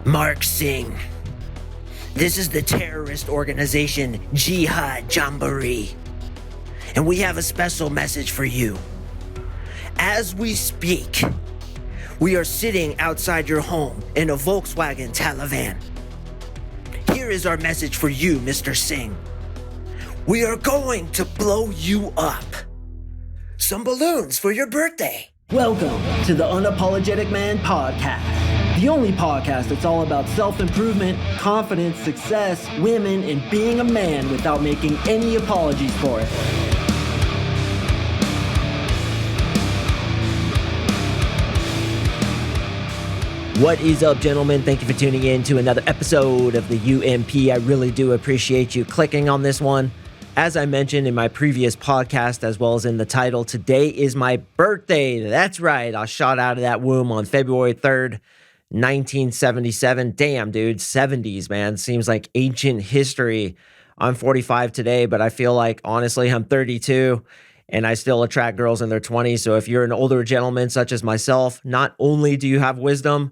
Mark Singh. This is the terrorist organization Jihad Jamboree. And we have a special message for you. As we speak, we are sitting outside your home in a Volkswagen Taliban. Here is our message for you, Mr. Singh. We are going to blow you up. Some balloons for your birthday. Welcome to the Unapologetic Man Podcast, the only podcast that's all about self-improvement, confidence, success, women, and being a man without making any apologies for it. What is up, gentlemen? Thank you for tuning in to another episode of the UMP. I really do appreciate you clicking on this one. As I mentioned in my previous podcast, as well as in the title, today is my birthday. That's right. I shot out of that womb on February 3rd, 1977. Damn, dude. 70s, man. Seems like ancient history. I'm 45 today, but I feel like, honestly, I'm 32, and I still attract girls in their 20s. So if you're an older gentleman such as myself, not only do you have wisdom,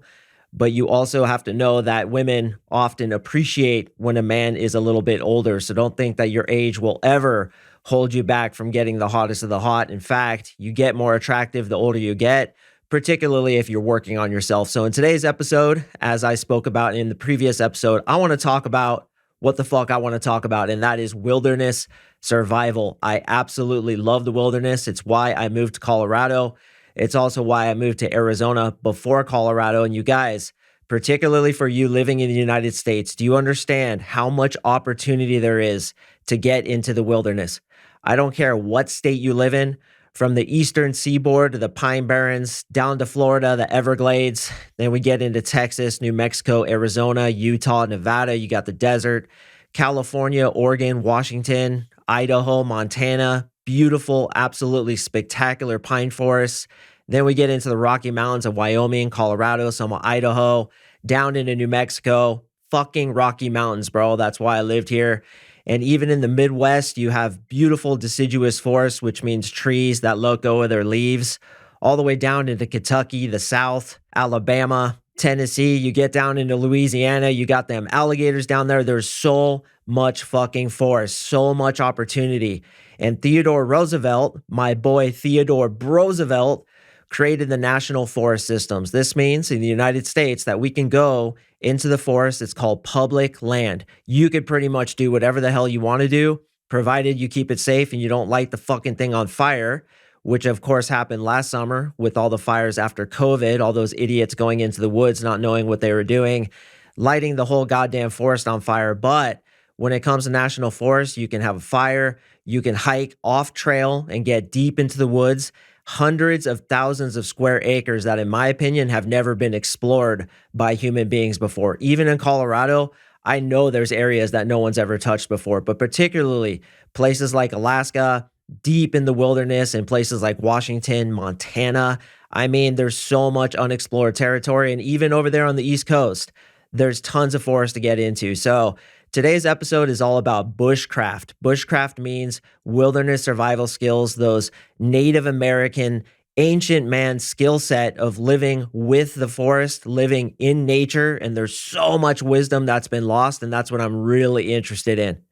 but you also have to know that women often appreciate when a man is a little bit older. So don't think that your age will ever hold you back from getting the hottest of the hot. In fact, you get more attractive the older you get, particularly if you're working on yourself. So in today's episode, as I spoke about in the previous episode, I want to talk about what the fuck I want to talk about, and that is wilderness survival. I absolutely love the wilderness. It's why I moved to Colorado. It's also why I moved to Arizona before Colorado. And you guys, particularly for you living in the United States, do you understand how much opportunity there is to get into the wilderness? I don't care what state you live in, from the eastern seaboard to the Pine Barrens, down to Florida, the Everglades. Then we get into Texas, New Mexico, Arizona, Utah, Nevada. You got the desert, California, Oregon, Washington, Idaho, Montana. Beautiful, absolutely spectacular pine forests. Then we get into the Rocky Mountains of Wyoming, Colorado, some of Idaho, down into New Mexico. Fucking Rocky Mountains, bro. That's why I lived here. And even in the Midwest, you have beautiful deciduous forests, which means trees that let go of their leaves, all the way down into Kentucky, the South, Alabama, Tennessee. You get down into Louisiana, you got them alligators down there. There's so much fucking forest, so much opportunity. And Theodore Roosevelt, my boy Theodore Roosevelt, created the National Forest Systems. This means in the United States that we can go into the forest. It's called public land. You could pretty much do whatever the hell you want to do, provided you keep it safe and you don't light the fucking thing on fire, which of course happened last summer with all the fires after COVID, all those idiots going into the woods not knowing what they were doing, lighting the whole goddamn forest on fire. But when it comes to national forests, you can have a fire, you can hike off trail and get deep into the woods, hundreds of thousands of square acres that, in my opinion, have never been explored by human beings before. Even in Colorado, I know there's areas that no one's ever touched before, but particularly places like Alaska, deep in the wilderness, and places like Washington, Montana. I mean, there's so much unexplored territory. And even over there on the East Coast, there's tons of forest to get into. So today's episode is all about bushcraft. Bushcraft means wilderness survival skills, those Native American ancient man skill set of living with the forest, living in nature. And there's so much wisdom that's been lost, and that's what I'm really interested in.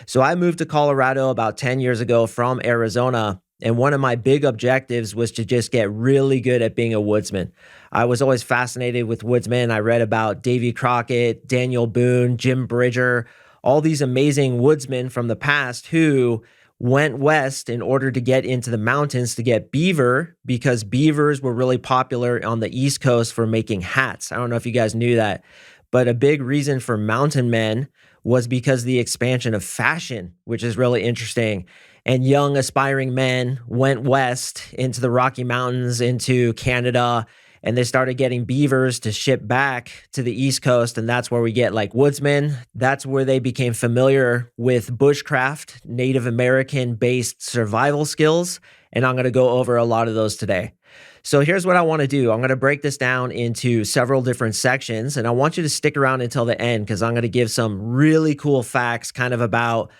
So I moved to Colorado about 10 years ago from Arizona, and one of my big objectives was to just get really good at being a woodsman. I was always fascinated with woodsmen. I read about Davy Crockett, Daniel Boone, Jim Bridger, all these amazing woodsmen from the past who went west in order to get into the mountains to get beaver, because beavers were really popular on the East Coast for making hats. I don't know if you guys knew that, but a big reason for mountain men was because of the expansion of fashion, which is really interesting. And young aspiring men went west into the Rocky Mountains, into Canada, and they started getting beavers to ship back to the East Coast. And that's where we get like woodsmen. That's where they became familiar with bushcraft, Native American-based survival skills. And I'm going to go over a lot of those today. So here's what I want to do. I'm going to break this down into several different sections, and I want you to stick around until the end because I'm going to give some really cool facts kind of about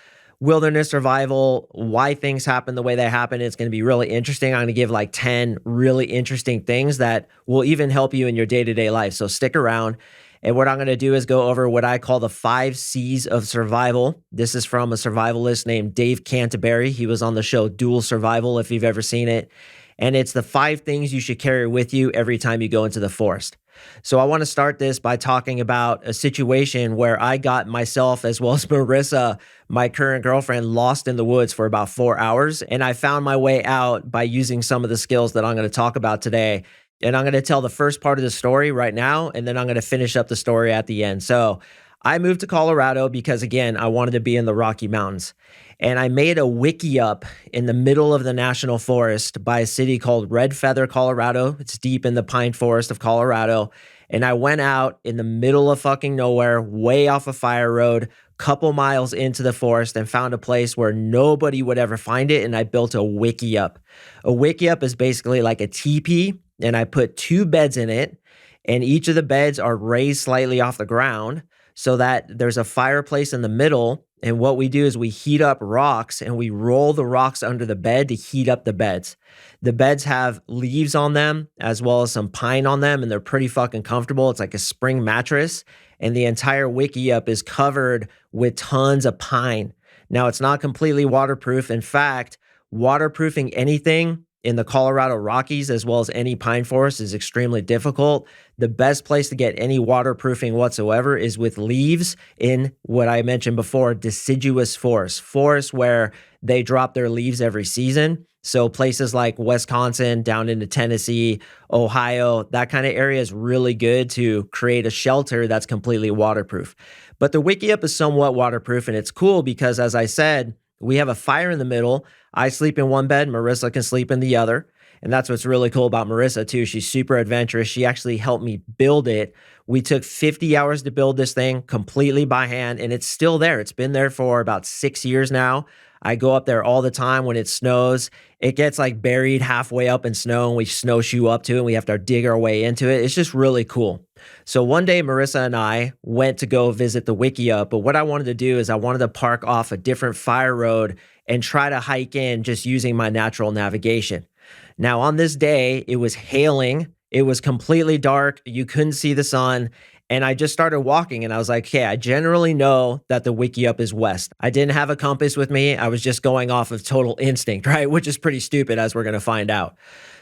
wilderness survival, why things happen the way they happen. It's going to be really interesting. I'm going to give like 10 really interesting things that will even help you in your day-to-day life. So stick around. And what I'm going to do is go over what I call the 5 C's of survival. This is from a survivalist named Dave Canterbury. He was on the show Dual Survival, if you've ever seen it. And it's the 5 things you should carry with you every time you go into the forest. So I want to start this by talking about a situation where I got myself, as well as Marissa, my current girlfriend, lost in the woods for about 4 hours. And I found my way out by using some of the skills that I'm going to talk about today. And I'm going to tell the first part of the story right now, and then I'm going to finish up the story at the end. So I moved to Colorado because, again, I wanted to be in the Rocky Mountains. And I made a wiki up in the middle of the national forest by a city called Red Feather, Colorado. It's deep in the pine forest of Colorado. And I went out in the middle of fucking nowhere, way off a fire road, couple miles into the forest, and found a place where nobody would ever find it. And I built a wiki up. A wiki up is basically like a teepee, and I put 2 beds in it. And each of the beds are raised slightly off the ground so that there's a fireplace in the middle. And what we do is we heat up rocks and we roll the rocks under the bed to heat up the beds. The beds have leaves on them as well as some pine on them, and they're pretty fucking comfortable. It's like a spring mattress, and the entire wiki up is covered with tons of pine. Now, it's not completely waterproof. In fact, waterproofing anything in the Colorado Rockies, as well as any pine forest, is extremely difficult. The best place to get any waterproofing whatsoever is with leaves in what I mentioned before, deciduous forests where they drop their leaves every season. So places like Wisconsin, down into Tennessee, Ohio, that kind of area is really good to create a shelter that's completely waterproof. But the wiki up is somewhat waterproof, and it's cool because, as I said, we have a fire in the middle. I sleep in one bed, Marissa can sleep in the other. And that's what's really cool about Marissa too. She's super adventurous. She actually helped me build it. We took 50 hours to build this thing completely by hand, and it's still there. It's been there for about 6 years now. I go up there all the time when it snows. It gets like buried halfway up in snow, and we snowshoe up to it, and we have to dig our way into it. It's just really cool. So one day, Marissa and I went to go visit the wiki up, but what I wanted to do is I wanted to park off a different fire road and try to hike in just using my natural navigation. Now, on this day, it was hailing. It was completely dark. You couldn't see the sun. And I just started walking, and I was like, okay, I generally know that the wiki up is west. I didn't have a compass with me. I was just going off of total instinct, right? Which is pretty stupid, as we're going to find out.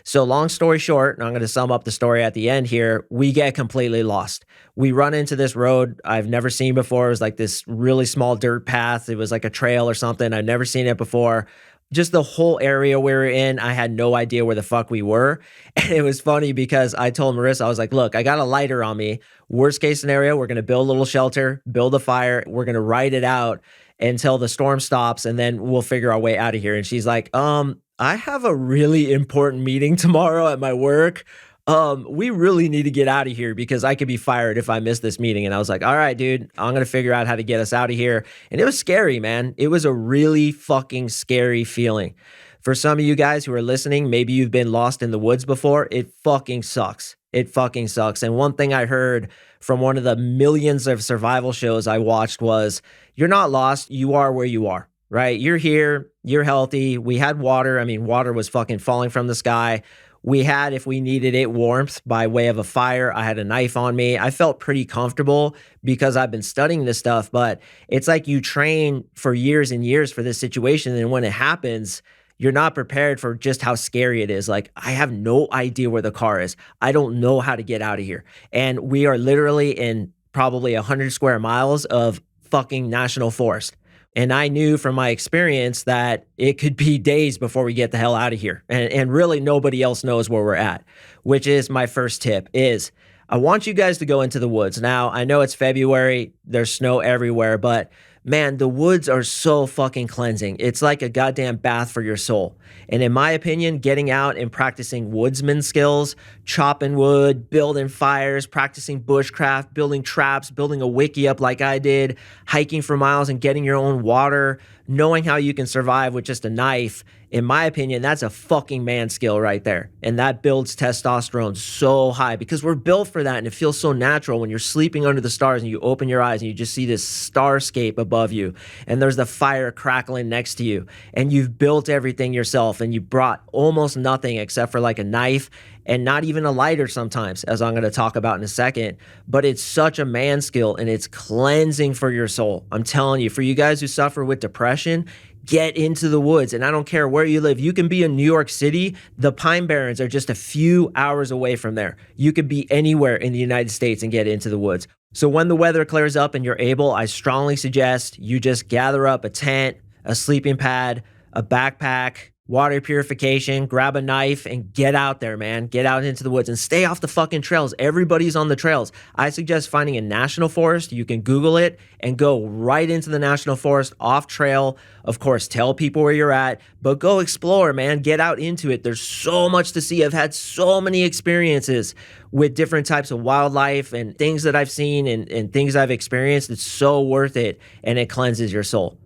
So long story short, and I'm going to sum up the story at the end here, we get completely lost. We run into this road I've never seen before. It was like this really small dirt path. It was like a trail or something. I've never seen it before. Just the whole area we were in, I had no idea where the fuck we were. And it was funny because I told Marissa, I was like, look, I got a lighter on me. Worst case scenario, we're going to build a little shelter, build a fire. We're going to ride it out until the storm stops, and then we'll figure our way out of here. And she's like, I have a really important meeting tomorrow at my work. We really need to get out of here because I could be fired if I miss this meeting. And I was like, all right, dude, I'm going to figure out how to get us out of here. And it was scary, man. It was a really fucking scary feeling. For some of you guys who are listening, maybe you've been lost in the woods before. It fucking sucks. It fucking sucks. And one thing I heard from one of the millions of survival shows I watched was, you're not lost. You are where you are, right? You're here. You're healthy. We had water. I mean, water was fucking falling from the sky. We had, if we needed it, warmth by way of a fire. I had a knife on me. I felt pretty comfortable because I've been studying this stuff, but it's like you train for years and years for this situation. And when it happens, you're not prepared for just how scary it is. Like, I have no idea where the car is. I don't know how to get out of here. And we are literally in probably 100 square miles of fucking national forest. And I knew from my experience that it could be days before we get the hell out of here. And really nobody else knows where we're at, which is my first tip is I want you guys to go into the woods. Now, I know it's February, there's snow everywhere, but man, the woods are so fucking cleansing. It's like a goddamn bath for your soul. And in my opinion, getting out and practicing woodsman skills, chopping wood, building fires, practicing bushcraft, building traps, building a wiki up like I did, hiking for miles and getting your own water, knowing how you can survive with just a knife, in my opinion, that's a fucking man skill right there. And that builds testosterone so high because we're built for that. And it feels so natural when you're sleeping under the stars and you open your eyes and you just see this starscape above you. And there's the fire crackling next to you. And you've built everything yourself and you brought almost nothing except for like a knife and not even a lighter sometimes, as I'm going to talk about in a second. But it's such a man skill, and it's cleansing for your soul. I'm telling you, for you guys who suffer with depression, get into the woods. And I don't care where you live. You can be in New York City. The Pine Barrens are just a few hours away from there. You could be anywhere in the United States and get into the woods. So when the weather clears up and you're able, I strongly suggest you just gather up a tent, a sleeping pad, a backpack, water purification, grab a knife, and get out there, man. Get out into the woods and stay off the fucking trails. Everybody's on the trails. I suggest finding a national forest. You can Google it and go right into the national forest off trail. Of course, tell people where you're at, but go explore, man. Get out into it. There's so much to see. I've had so many experiences with different types of wildlife and things that I've seen and things I've experienced. It's so worth it, and it cleanses your soul.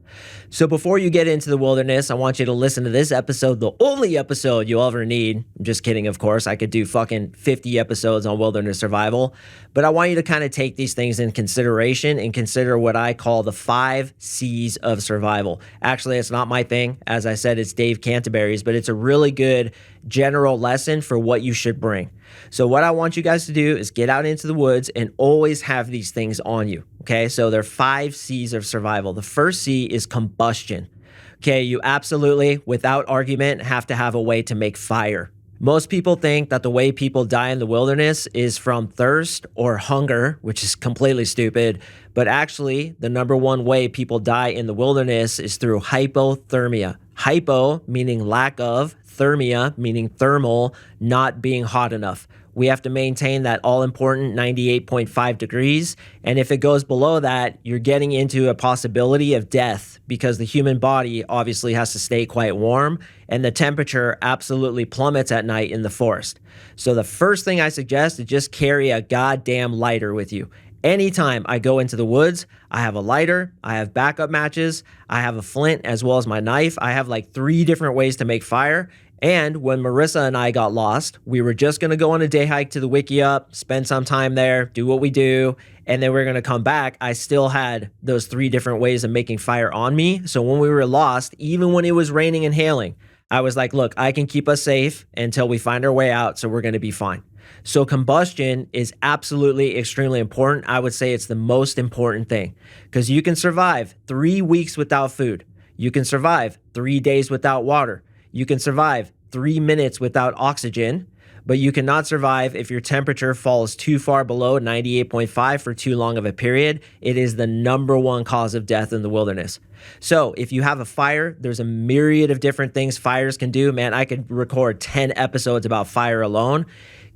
So before you get into the wilderness, I want you to listen to this episode, the only episode you'll ever need. I'm just kidding, of course. I could do fucking 50 episodes on wilderness survival. But I want you to kind of take these things in consideration and consider what I call the 5 C's of survival. Actually, it's not my thing. As I said, it's Dave Canterbury's, but it's a really good general lesson for what you should bring. So what I want you guys to do is get out into the woods and always have these things on you. Okay, so there are 5 C's of survival. The first C is combustion. Okay, you absolutely, without argument, have to have a way to make fire. Most people think that the way people die in the wilderness is from thirst or hunger, which is completely stupid. But actually, the number one way people die in the wilderness is through hypothermia. Hypo meaning lack of, thermia meaning thermal, not being hot enough. We have to maintain that all-important 98.5 degrees. And if it goes below that, you're getting into a possibility of death because the human body obviously has to stay quite warm, and the temperature absolutely plummets at night in the forest. So the first thing I suggest is just carry a goddamn lighter with you. Anytime I go into the woods, I have a lighter, I have backup matches, I have a flint as well as my knife. I have like 3 different ways to make fire. And when Marissa and I got lost, we were just going to go on a day hike to the Wickiup, spend some time there, do what we do, and then we were going to come back. I still had those 3 different ways of making fire on me. So when we were lost, even when it was raining and hailing, I was like, look, I can keep us safe until we find our way out, so we're going to be fine. So combustion is absolutely extremely important. I would say it's the most important thing because you can survive 3 weeks without food. You can survive 3 days without water. You can survive 3 minutes without oxygen, but you cannot survive if your temperature falls too far below 98.5 for too long of a period. It is the number one cause of death in the wilderness. So if you have a fire, there's a myriad of different things fires can do. Man, I could record 10 episodes about fire alone.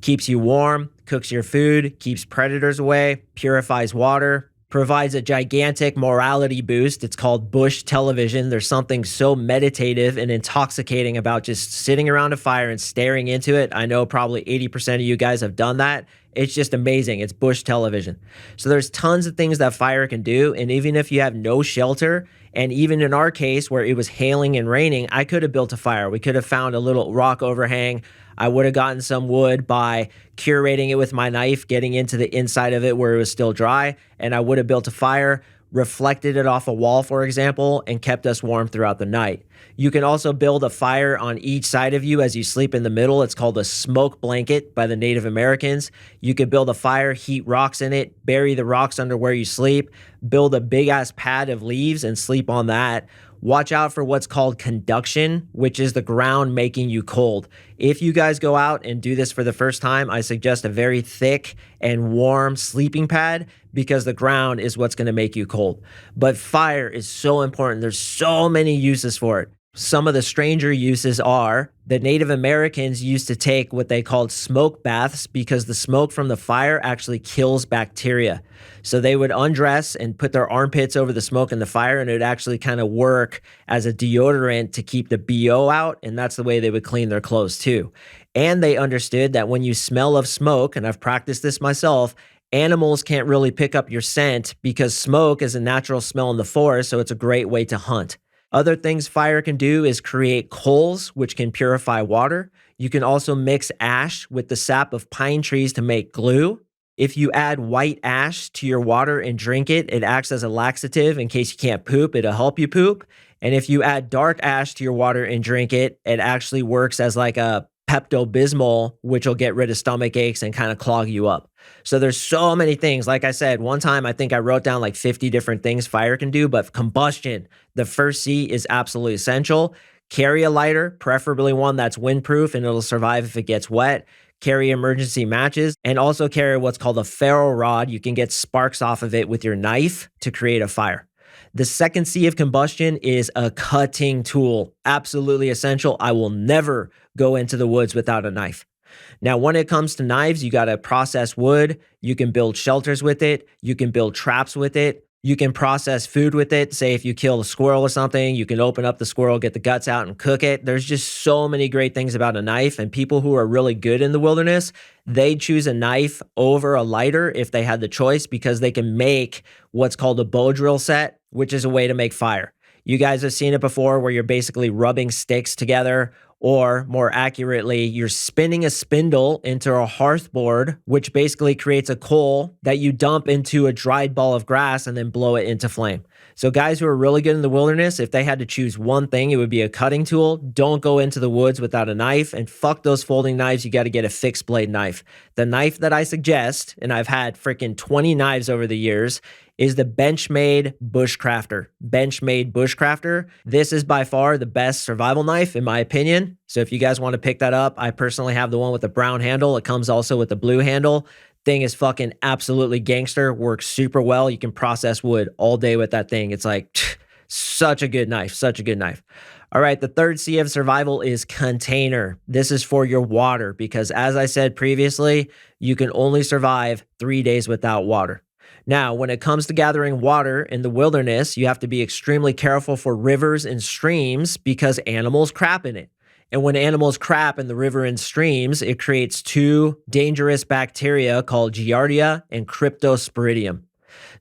Keeps you warm, cooks your food, keeps predators away, purifies water, provides a gigantic morality boost. It's called bush television. There's something so meditative and intoxicating about just sitting around a fire and staring into it. I know probably 80% of you guys have done that. It's just amazing. It's bush television. So there's tons of things that fire can do. And even if you have no shelter, and even in our case where it was hailing and raining, I could have built a fire. We could have found a little rock overhang. I would have gotten some wood by curating it with my knife, getting into the inside of it where it was still dry, and I would have built a fire, reflected it off a wall, for example, and kept us warm throughout the night. You can also build a fire on each side of you as you sleep in the middle. It's called a smoke blanket by the Native Americans. You could build a fire, heat rocks in it, bury the rocks under where you sleep, build a big-ass pad of leaves and sleep on that. Watch out for what's called conduction, which is the ground making you cold. If you guys go out and do this for the first time, I suggest a very thick and warm sleeping pad because the ground is what's going to make you cold. But fire is so important. There's so many uses for it. Some of the stranger uses are the Native Americans used to take what they called smoke baths because the smoke from the fire actually kills bacteria. So they would undress and put their armpits over the smoke and the fire, and it would actually kind of work as a deodorant to keep the BO out, and that's the way they would clean their clothes too. And they understood that when you smell of smoke, and I've practiced this myself, animals can't really pick up your scent because smoke is a natural smell in the forest, so it's a great way to hunt. Other things fire can do is create coals, which can purify water. You can also mix ash with the sap of pine trees to make glue. If you add white ash to your water and drink it, it acts as a laxative in case you can't poop. It'll help you poop. And if you add dark ash to your water and drink it, it actually works as like a Pepto-Bismol, which will get rid of stomach aches and kind of clog you up. So there's so many things. Like I said, one time I think I wrote down like 50 different things fire can do, but combustion, the first C, is absolutely essential. Carry a lighter, preferably one that's windproof and it'll survive if it gets wet. Carry emergency matches, and also carry what's called a ferro rod. You can get sparks off of it with your knife to create a fire. The second C of combustion is a cutting tool. Absolutely essential. I will never go into the woods without a knife. Now, when it comes to knives, you got to process wood. You can build shelters with it. You can build traps with it. You can process food with it. Say if you kill a squirrel or something, you can open up the squirrel, get the guts out and cook it. There's just so many great things about a knife, and people who are really good in the wilderness, they choose a knife over a lighter if they had the choice, because they can make what's called a bow drill set, which is a way to make fire. You guys have seen it before where you're basically rubbing sticks together, or more accurately, you're spinning a spindle into a hearth board, which basically creates a coal that you dump into a dried ball of grass and then blow it into flame. So guys who are really good in the wilderness, if they had to choose one thing, it would be a cutting tool. Don't go into the woods without a knife, and fuck those folding knives. You got to get a fixed blade knife. The knife that I suggest, and I've had freaking 20 knives over the years, is the Benchmade Bushcrafter. Benchmade Bushcrafter. This is by far the best survival knife in my opinion. So if you guys want to pick that up, I personally have the one with the brown handle. It comes also with the blue handle. Thing is fucking absolutely gangster. Works super well. You can process wood all day with that thing. It's like such a good knife. Such a good knife. All right, the third C of survival is container. This is for your water, because as I said previously, you can only survive 3 days without water. Now, when it comes to gathering water in the wilderness, you have to be extremely careful for rivers and streams because animals crap in it. And when animals crap in the river and streams, it creates two dangerous bacteria called Giardia and Cryptosporidium.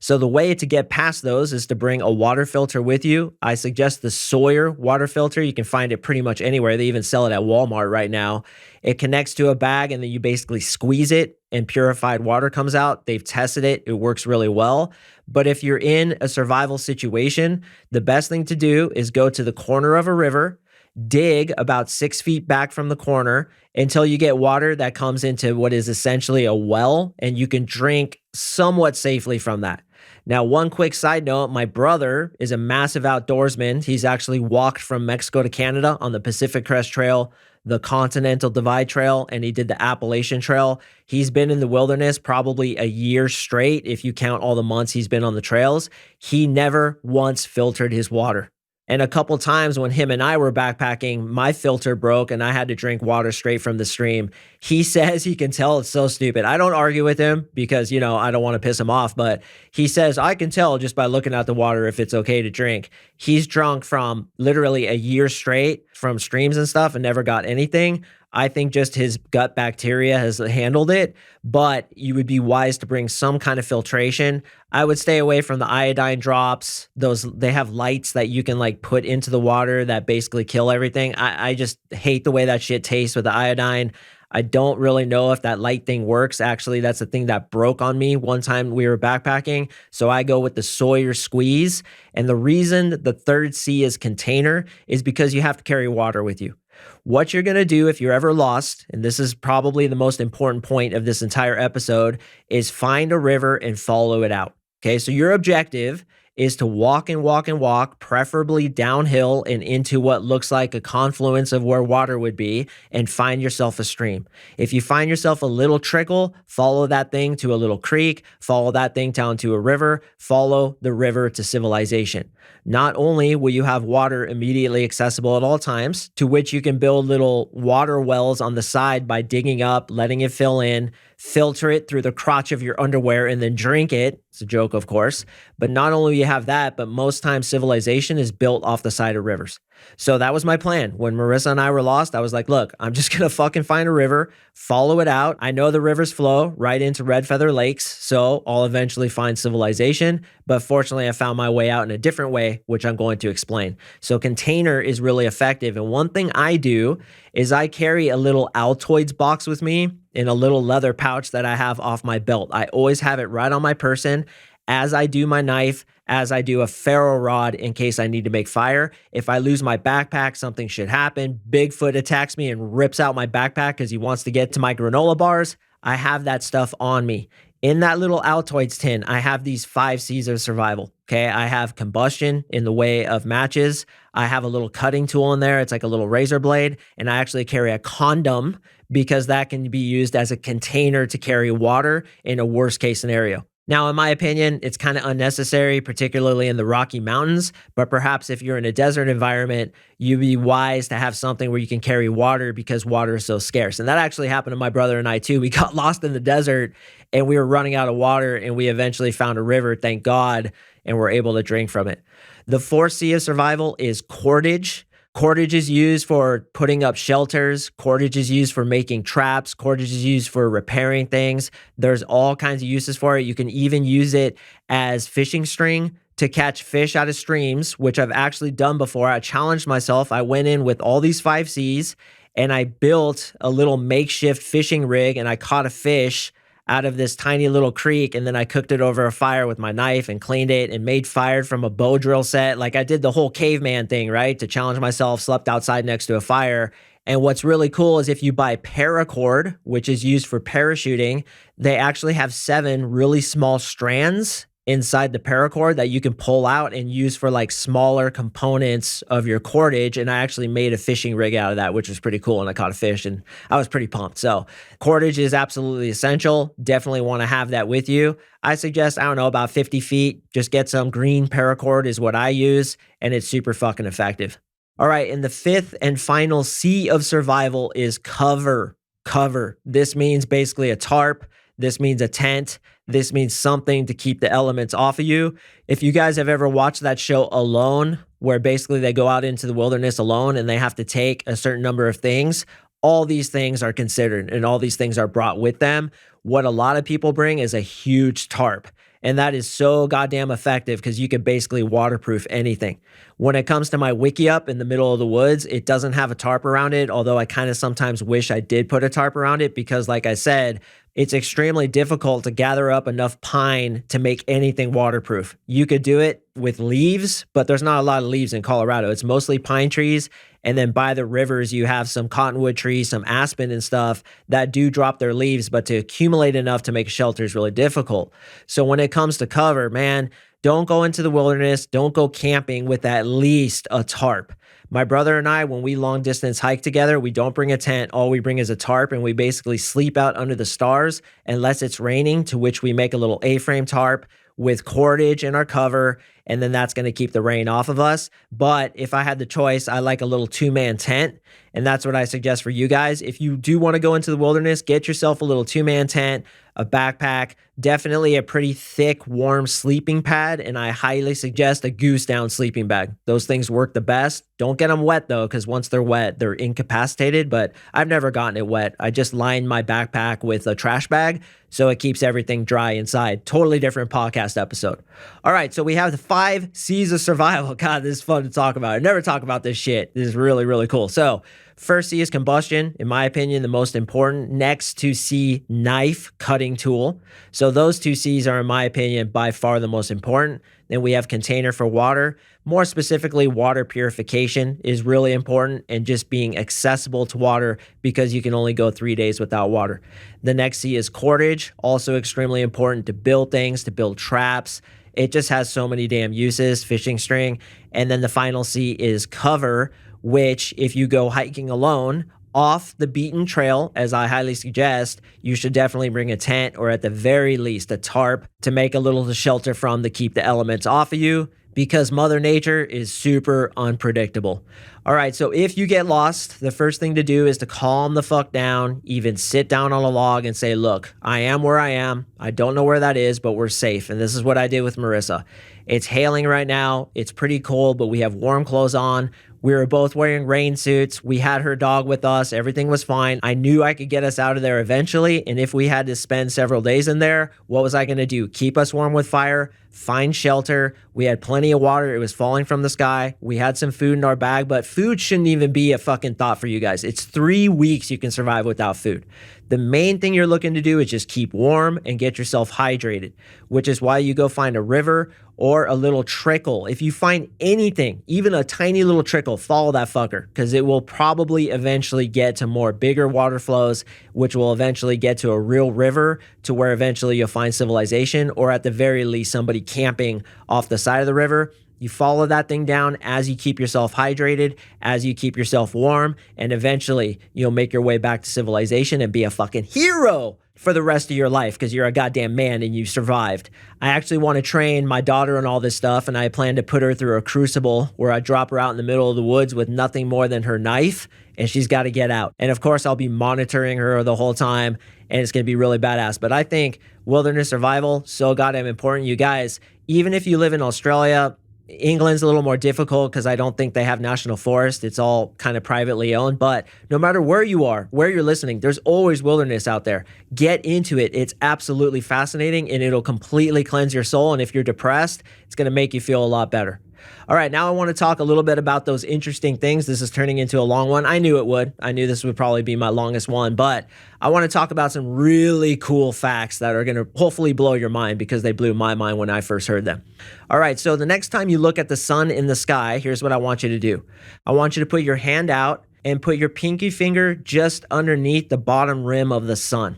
So the way to get past those is to bring a water filter with you. I suggest the Sawyer water filter. You can find it pretty much anywhere. They even sell it at Walmart right now. It connects to a bag and then you basically squeeze it and purified water comes out. They've tested it. It works really well. But if you're in a survival situation, the best thing to do is go to the corner of a river, dig about 6 feet back from the corner until you get water that comes into what is essentially a well, and you can drink somewhat safely from that. Now, one quick side note, my brother is a massive outdoorsman. He's actually walked from Mexico to Canada on the Pacific Crest Trail, the Continental Divide Trail, and he did the Appalachian Trail. He's been in the wilderness probably a year straight if you count all the months he's been on the trails. He never once filtered his water. And a couple times when him and I were backpacking, my filter broke and I had to drink water straight from the stream. He says he can tell. It's so stupid. I don't argue with him because, I don't want to piss him off, but he says, I can tell just by looking at the water if it's okay to drink. He's drunk from literally a year straight from streams and stuff and never got anything. I think just his gut bacteria has handled it, but you would be wise to bring some kind of filtration. I would stay away from the iodine drops. They have lights that you can put into the water that basically kill everything. I just hate the way that shit tastes with the iodine. I don't really know if that light thing works. Actually, that's the thing that broke on me one time we were backpacking. So I go with the Sawyer squeeze. And the reason the third C is container is because you have to carry water with you. What you're going to do if you're ever lost, and this is probably the most important point of this entire episode, is find a river and follow it out. Okay, so your objective is to walk and walk and walk, preferably downhill and into what looks like a confluence of where water would be, and find yourself a stream. If you find yourself a little trickle, follow that thing to a little creek, follow that thing down to a river, follow the river to civilization. Not only will you have water immediately accessible at all times, to which you can build little water wells on the side by digging up, letting it fill in, filter it through the crotch of your underwear, and then drink it. It's a joke, of course. But not only you have that, but most times civilization is built off the side of rivers. So that was my plan. When Marissa and I were lost, I was like, look, I'm just going to fucking find a river, follow it out. I know the rivers flow right into Red Feather Lakes, so I'll eventually find civilization. But fortunately, I found my way out in a different way, which I'm going to explain. So container is really effective. And one thing I do is I carry a little Altoids box with me in a little leather pouch that I have off my belt. I always have it right on my person. as I do my knife, as I do a ferro rod in case I need to make fire. If I lose my backpack, something should happen. Bigfoot attacks me and rips out my backpack because he wants to get to my granola bars. I have that stuff on me. In that little Altoids tin, I have these 5 C's of survival. Okay, I have combustion in the way of matches. I have a little cutting tool in there. It's like a little razor blade. And I actually carry a condom because that can be used as a container to carry water in a worst case scenario. Now, in my opinion, it's kind of unnecessary, particularly in the Rocky Mountains, but perhaps if you're in a desert environment, you'd be wise to have something where you can carry water because water is so scarce. And that actually happened to my brother and I too. We got lost in the desert and we were running out of water and we eventually found a river, thank God, and we're able to drink from it. The 4th C of survival is cordage. Cordage is used for putting up shelters. Cordage is used for making traps. Cordage is used for repairing things. There's all kinds of uses for it. You can even use it as fishing string to catch fish out of streams, which I've actually done before. I challenged myself. I went in with all these 5 C's and I built a little makeshift fishing rig and I caught a fish out of this tiny little creek, and then I cooked it over a fire with my knife and cleaned it and made fire from a bow drill set. Like I did the whole caveman thing, right? To challenge myself, slept outside next to a fire. And what's really cool is if you buy paracord, which is used for parachuting, they actually have 7 really small strands inside the paracord that you can pull out and use for like smaller components of your cordage. And I actually made a fishing rig out of that, which was pretty cool. And I caught a fish and I was pretty pumped. So cordage is absolutely essential. Definitely want to have that with you. I suggest, I don't know, about 50 feet. Just get some green paracord is what I use. And it's super fucking effective. All right. And the 5th and final C of survival is cover. Cover. This means basically a tarp. This means a tent. This means something to keep the elements off of you. If you guys have ever watched that show Alone, where basically they go out into the wilderness alone and they have to take a certain number of things, all these things are considered and all these things are brought with them. What a lot of people bring is a huge tarp. And that is so goddamn effective because you could basically waterproof anything. When it comes to my wiki up in the middle of the woods, it doesn't have a tarp around it, although I kind of sometimes wish I did put a tarp around it because, like I said, it's extremely difficult to gather up enough pine to make anything waterproof. You could do it with leaves, but there's not a lot of leaves in Colorado. It's mostly pine trees. And then by the rivers, you have some cottonwood trees, some aspen and stuff that do drop their leaves, but to accumulate enough to make a shelter is really difficult. So when it comes to cover, man, don't go into the wilderness. Don't go camping with at least a tarp. My brother and I, when we long distance hike together, we don't bring a tent. All we bring is a tarp and we basically sleep out under the stars unless it's raining, to which we make a little A-frame tarp with cordage in our cover, and then that's going to keep the rain off of us. But if I had the choice, I like a little 2-man tent, and that's what I suggest for you guys. If you do want to go into the wilderness, get yourself a little 2-man tent, a backpack, definitely a pretty thick, warm sleeping pad, and I highly suggest a goose down sleeping bag. Those things work the best. Don't get them wet though, because once they're wet, they're incapacitated, but I've never gotten it wet. I just line my backpack with a trash bag so it keeps everything dry inside. Totally different podcast episode. All right, so we have the 5 C's of survival. God, this is fun to talk about. I never talk about this shit. This is really, really cool. So first C is combustion, in my opinion, the most important. Next to C, knife, cutting tool. So those 2 C's are, in my opinion, by far the most important. Then we have container for water. More specifically, water purification is really important, and just being accessible to water because you can only go 3 days without water. The next C is cordage, also extremely important to build things, to build traps. It just has so many damn uses, fishing string. And then the final C is cover, which if you go hiking alone, off the beaten trail, as I highly suggest, you should definitely bring a tent or at the very least a tarp to make a little shelter from to keep the elements off of you, because Mother Nature is super unpredictable. All right, so if you get lost, the first thing to do is to calm the fuck down, even sit down on a log and say, look, I am where I am. I don't know where that is, but we're safe. And this is what I did with Marissa. It's hailing right now. It's pretty cold, but we have warm clothes on. We were both wearing rain suits. We had her dog with us. Everything was fine. I knew I could get us out of there eventually. And if we had to spend several days in there, what was I going to do? Keep us warm with fire, find shelter. We had plenty of water. It was falling from the sky. We had some food in our bag, but food shouldn't even be a fucking thought for you guys. It's 3 weeks you can survive without food. The main thing you're looking to do is just keep warm and get yourself hydrated, which is why you go find a river or a little trickle. If you find anything, even a tiny little trickle, follow that fucker, because it will probably eventually get to more bigger water flows, which will eventually get to a real river, to where eventually you'll find civilization, or at the very least somebody camping off the side of the river. You follow that thing down as you keep yourself hydrated, as you keep yourself warm, and eventually you'll make your way back to civilization and be a fucking hero for the rest of your life, because you're a goddamn man and you survived. I actually want to train my daughter and all this stuff, and I plan to put her through a crucible where I drop her out in the middle of the woods with nothing more than her knife, and she's got to get out. And of course, I'll be monitoring her the whole time, and it's going to be really badass. But I think wilderness survival, so goddamn important. You guys, even if you live in Australia, England's a little more difficult because I don't think they have national forest. It's all kind of privately owned. But no matter where you are, where you're listening, there's always wilderness out there. Get into it. It's absolutely fascinating, and it'll completely cleanse your soul. And if you're depressed, it's going to make you feel a lot better. All right, now I want to talk a little bit about those interesting things. This is turning into a long one. I knew it would. I knew this would probably be my longest one, but I want to talk about some really cool facts that are going to hopefully blow your mind, because they blew my mind when I first heard them. All right, so the next time you look at the sun in the sky, here's what I want you to do. I want you to put your hand out and put your pinky finger just underneath the bottom rim of the sun.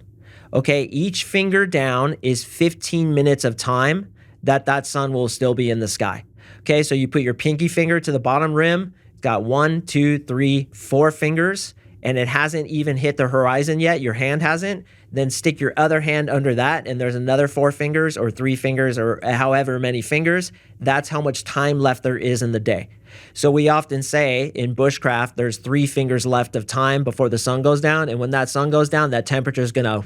Okay, each finger down is 15 minutes of time that sun will still be in the sky. Okay, so you put your pinky finger to the bottom rim. It's got 1, 2, 3, 4 fingers, and it hasn't even hit the horizon yet. Your hand hasn't. Then stick your other hand under that, and there's another 4 fingers or 3 fingers or however many fingers. That's how much time left there is in the day. So we often say in bushcraft, there's 3 fingers left of time before the sun goes down. And when that sun goes down, that temperature is going to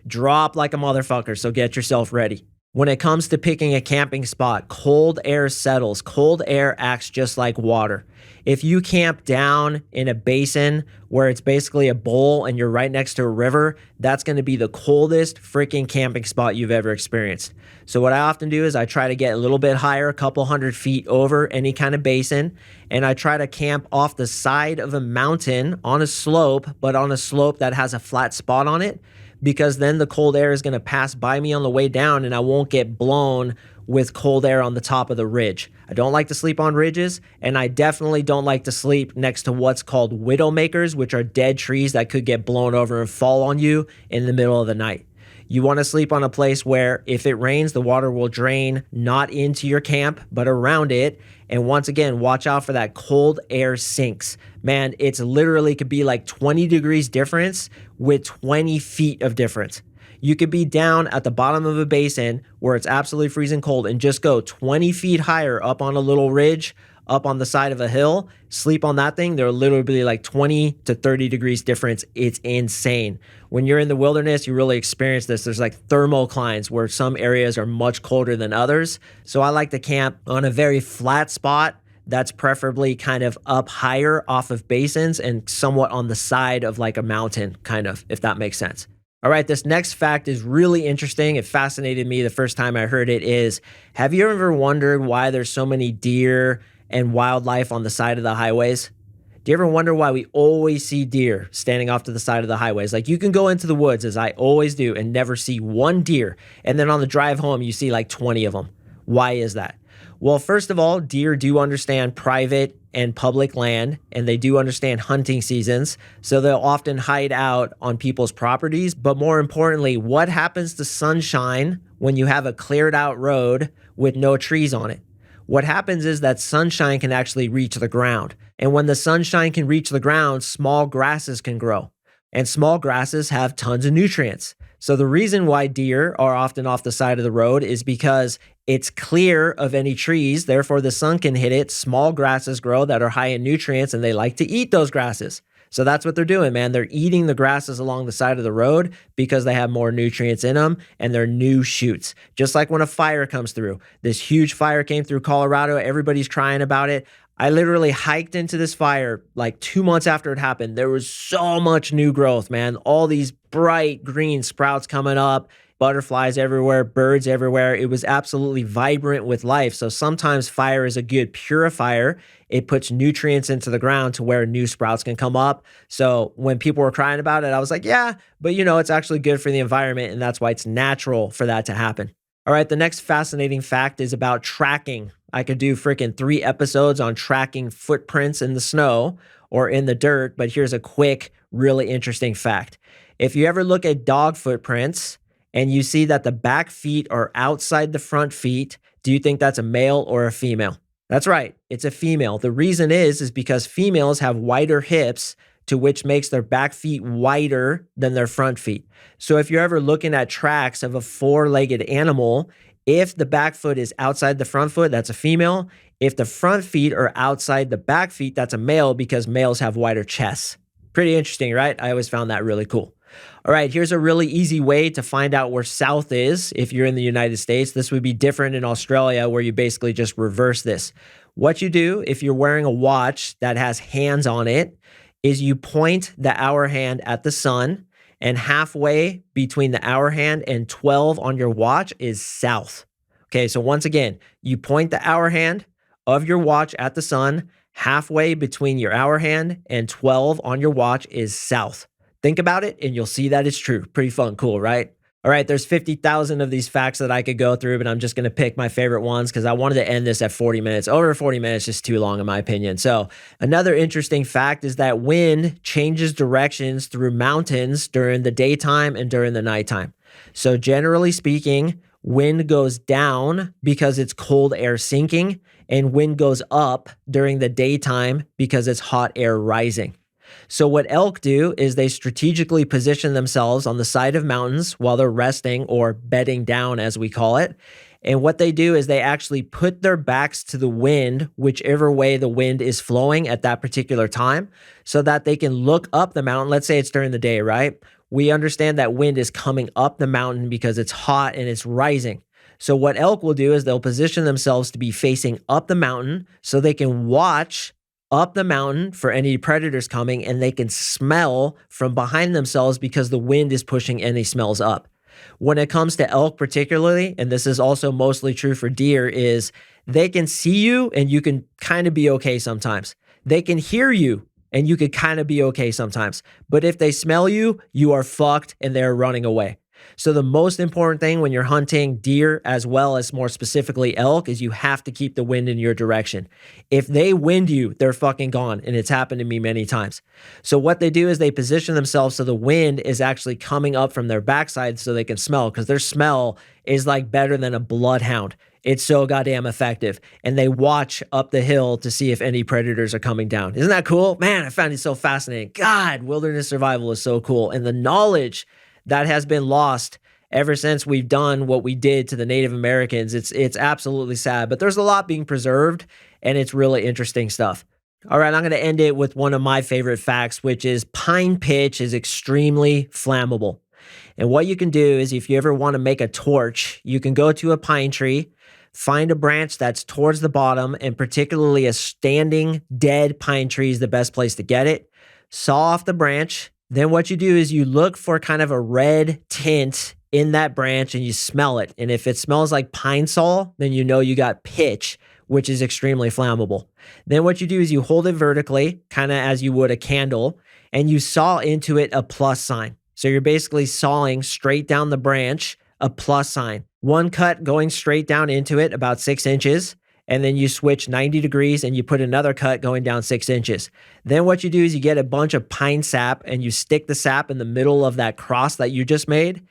drop like a motherfucker. So get yourself ready. When it comes to picking a camping spot, cold air settles. Cold air acts just like water. If you camp down in a basin where it's basically a bowl and you're right next to a river, that's going to be the coldest freaking camping spot you've ever experienced. So what I often do is I try to get a little bit higher, a couple hundred feet over any kind of basin, and I try to camp off the side of a mountain on a slope, but on a slope that has a flat spot on it, because then the cold air is going to pass by me on the way down and I won't get blown with cold air on the top of the ridge. I don't like to sleep on ridges, and I definitely don't like to sleep next to what's called widowmakers, which are dead trees that could get blown over and fall on you in the middle of the night. You want to sleep on a place where if it rains, the water will drain not into your camp, but around it. And once again, watch out for that cold air sinks. Man, it's literally could be like 20 degrees difference with 20 feet of difference. You could be down at the bottom of a basin where it's absolutely freezing cold and just go 20 feet higher up on a little ridge, up on the side of a hill, sleep on that thing. They're literally like 20 to 30 degrees difference. It's insane. When you're in the wilderness, you really experience this. There's like thermoclines where some areas are much colder than others. So I like to camp on a very flat spot that's preferably kind of up higher off of basins and somewhat on the side of like a mountain, kind of, if that makes sense. All right, this next fact is really interesting. It fascinated me the first time I heard it. Have you ever wondered why there's so many deer and wildlife on the side of the highways? Do you ever wonder why we always see deer standing off to the side of the highways? Like, you can go into the woods, as I always do, and never see one deer. And then on the drive home, you see like 20 of them. Why is that? Well, first of all, deer do understand private and public land, and they do understand hunting seasons. So they'll often hide out on people's properties. But more importantly, what happens to sunshine when you have a cleared out road with no trees on it? What happens is that sunshine can actually reach the ground. And when the sunshine can reach the ground, small grasses can grow. And small grasses have tons of nutrients. So the reason why deer are often off the side of the road is because it's clear of any trees, therefore the sun can hit it. Small grasses grow that are high in nutrients, and they like to eat those grasses. So that's what they're doing, man. They're eating the grasses along the side of the road because they have more nutrients in them, and they're new shoots. Just like when a fire comes through. This huge fire came through Colorado. Everybody's crying about it. I literally hiked into this fire like 2 months after it happened. There was so much new growth, man. All these bright green sprouts coming up. butterflies everywhere, birds everywhere. It was absolutely vibrant with life. So sometimes fire is a good purifier. It puts nutrients into the ground to where new sprouts can come up. So when people were crying about it, I was like, yeah, but it's actually good for the environment, and that's why it's natural for that to happen. All right, the next fascinating fact is about tracking. I could do freaking 3 episodes on tracking footprints in the snow or in the dirt, but here's a quick, really interesting fact. If you ever look at dog footprints and you see that the back feet are outside the front feet, do you think that's a male or a female? That's right, it's a female. The reason is because females have wider hips, to which makes their back feet wider than their front feet. So if you're ever looking at tracks of a 4-legged animal, if the back foot is outside the front foot, that's a female. If the front feet are outside the back feet, that's a male, because males have wider chests. Pretty interesting, right? I always found that really cool. All right, here's a really easy way to find out where south is if you're in the United States. This would be different in Australia, where you basically just reverse this. What you do if you're wearing a watch that has hands on it is you point the hour hand at the sun, and halfway between the hour hand and 12 on your watch is south. Okay, so once again, you point the hour hand of your watch at the sun, halfway between your hour hand and 12 on your watch is south. Think about it and you'll see that it's true. Pretty fun, cool, right? All right, there's 50,000 of these facts that I could go through, but I'm just going to pick my favorite ones because I wanted to end this at 40 minutes. Over 40 minutes is too long in my opinion. So another interesting fact is that wind changes directions through mountains during the daytime and during the nighttime. So generally speaking, wind goes down because it's cold air sinking, and wind goes up during the daytime because it's hot air rising. So what elk do is they strategically position themselves on the side of mountains while they're resting, or bedding down as we call it. And what they do is they actually put their backs to the wind, whichever way the wind is flowing at that particular time, so that they can look up the mountain. Let's say it's during the day, right? We understand that wind is coming up the mountain because it's hot and it's rising. So what elk will do is they'll position themselves to be facing up the mountain so they can watch up the mountain for any predators coming, and they can smell from behind themselves because the wind is pushing any smells up. When it comes to elk particularly, and this is also mostly true for deer, is they can see you and you can kind of be okay sometimes. They can hear you and you could kind of be okay sometimes. But if they smell you, you are fucked and they're running away. So the most important thing when you're hunting deer, as well as more specifically elk, is you have to keep the wind in your direction. If they wind you, they're fucking gone. And it's happened to me many times. So what they do is they position themselves so the wind is actually coming up from their backside so they can smell, because their smell is like better than a bloodhound. It's so goddamn effective. And they watch up the hill to see if any predators are coming down. Isn't that cool? Man, I found it so fascinating. God, wilderness survival is so cool. And the knowledge that has been lost ever since we've done what we did to the Native Americans. It's absolutely sad, but there's a lot being preserved, and it's really interesting stuff. All right, I'm going to end it with one of my favorite facts, which is pine pitch is extremely flammable. And what you can do is, if you ever want to make a torch, you can go to a pine tree, find a branch that's towards the bottom, and particularly a standing dead pine tree is the best place to get it. Saw off the branch. Then what you do is you look for kind of a red tint in that branch and you smell it. And if it smells like pine sol, then you know you got pitch, which is extremely flammable. Then what you do is you hold it vertically, kind of as you would a candle, and you saw into it a plus sign. So you're basically sawing straight down the branch, a plus sign. One cut going straight down into it, about 6 inches. And then you switch 90 degrees and you put another cut going down 6 inches. Then what you do is you get a bunch of pine sap and you stick the sap in the middle of that cross that you just made.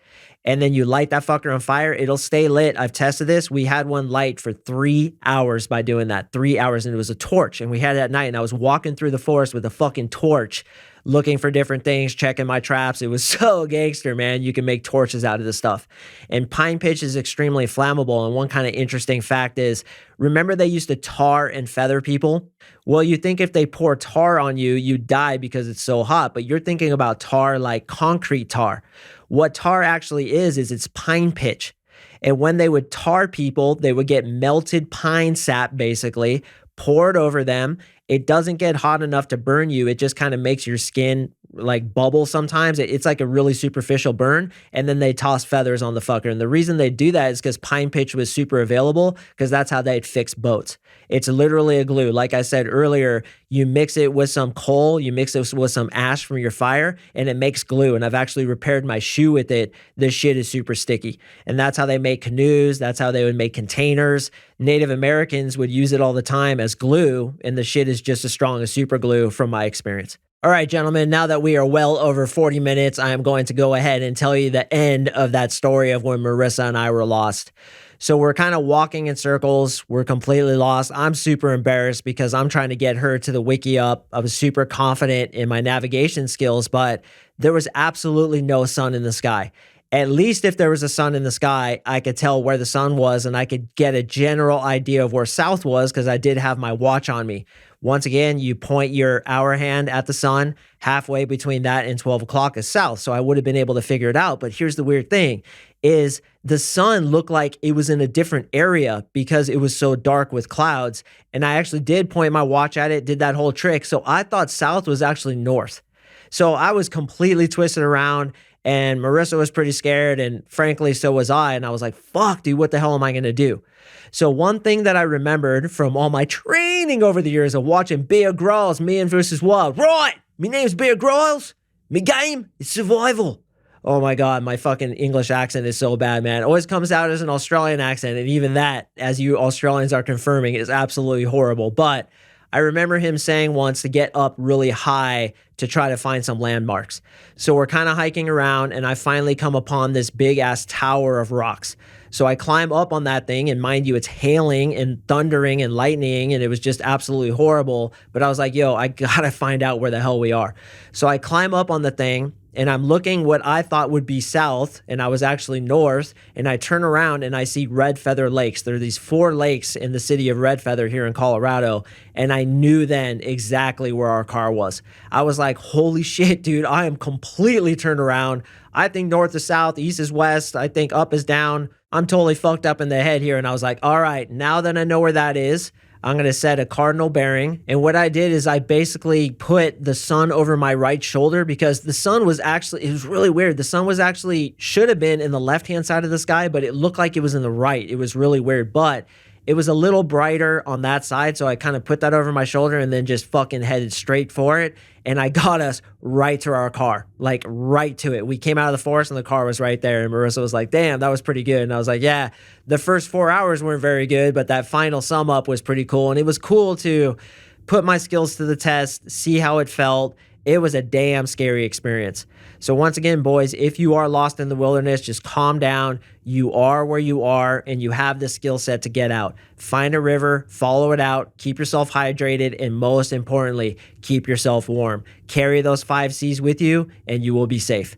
And then you light that fucker on fire. It'll stay lit. I've tested this. We had one light for 3 hours by doing that. 3 hours. And it was a torch. And we had it at night. And I was walking through the forest with a fucking torch, looking for different things, checking my traps. It was so gangster, man. You can make torches out of this stuff. And pine pitch is extremely flammable. And one kind of interesting fact is, remember they used to tar and feather people? Well, you think if they pour tar on you, you die because it's so hot. But you're thinking about tar like concrete tar. What tar actually is it's pine pitch. And when they would tar people, they would get melted pine sap basically poured over them, it doesn't get hot enough to burn you. It just kind of makes your skin like bubble sometimes. It's like a really superficial burn. And then they toss feathers on the fucker. And the reason they do that is because pine pitch was super available, because that's how they'd fix boats. It's literally a glue. Like I said earlier, you mix it with some coal, you mix it with some ash from your fire, and it makes glue. And I've actually repaired my shoe with it. This shit is super sticky. And that's how they make canoes. That's how they would make containers. Native Americans would use it all the time as glue, and the shit is just as strong as super glue from my experience. All right, gentlemen, now that we are well over 40 minutes, I am going to go ahead and tell you the end of that story of when Marissa and I were lost. So we're kind of walking in circles. We're completely lost. I'm super embarrassed because I'm trying to get her to the wiki up. I was super confident in my navigation skills, but there was absolutely no sun in the sky. At least if there was a sun in the sky, I could tell where the sun was and I could get a general idea of where south was because I did have my watch on me. Once again, you point your hour hand at the sun. Halfway between that and 12 o'clock is south. So I would have been able to figure it out. But here's the weird thing is the sun looked like it was in a different area because it was so dark with clouds. And I actually did point my watch at it, did that whole trick. So I thought south was actually north. So I was completely twisted around. And Marissa was pretty scared, and frankly, so was I. And I was like, fuck, dude, what the hell am I going to do? So one thing that I remembered from all my training over the years of watching Bear Grylls, Man vs. Wild. Right, my name's Bear Grylls. My game is survival. Oh my God, my fucking English accent is so bad, man. It always comes out as an Australian accent. And even that, as you Australians are confirming, is absolutely horrible. But I remember him saying once to get up really high to try to find some landmarks. So we're kind of hiking around and I finally come upon this big ass tower of rocks. So I climb up on that thing, and mind you, it's hailing and thundering and lightning, and it was just absolutely horrible. But I was like, yo, I gotta find out where the hell we are. So I climb up on the thing, and I'm looking what I thought would be south, and I was actually north, and I turn around and I see Red Feather Lakes. There are these 4 lakes in the city of Red Feather here in Colorado, and I knew then exactly where our car was. I was like, holy shit, dude, I am completely turned around. I think north is south, east is west, I think up is down. I'm totally fucked up in the head here, and I was like, all right, now that I know where that is, I'm going to set a cardinal bearing. And what I did is I basically put the sun over my right shoulder because the sun was actually, it was really weird. The sun was actually, should have been in the left-hand side of the sky, but it looked like it was in the right. It was really weird, but it was a little brighter on that side. So I kind of put that over my shoulder and then just fucking headed straight for it. And I got us right to our car, like right to it. We came out of the forest and the car was right there. And Marissa was like, damn, that was pretty good. And I was like, yeah, the first 4 hours weren't very good, but that final sum up was pretty cool. And it was cool to put my skills to the test, see how it felt. It was a damn scary experience. So once again, boys, if you are lost in the wilderness, just calm down. You are where you are, and you have the skill set to get out. Find a river, follow it out, keep yourself hydrated, and most importantly, keep yourself warm. Carry those 5 C's with you, and you will be safe.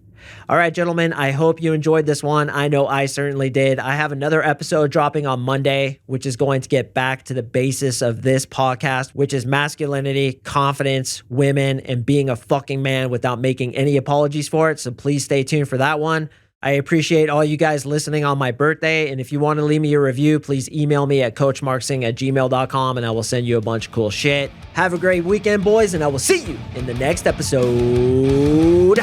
All right, gentlemen, I hope you enjoyed this one. I know I certainly did. I have another episode dropping on Monday, which is going to get back to the basis of this podcast, which is masculinity, confidence, women, and being a fucking man without making any apologies for it. So please stay tuned for that one. I appreciate all you guys listening on my birthday. And if you want to leave me a review, please email me at CoachMarkSing@gmail.com and I will send you a bunch of cool shit. Have a great weekend, boys, and I will see you in the next episode.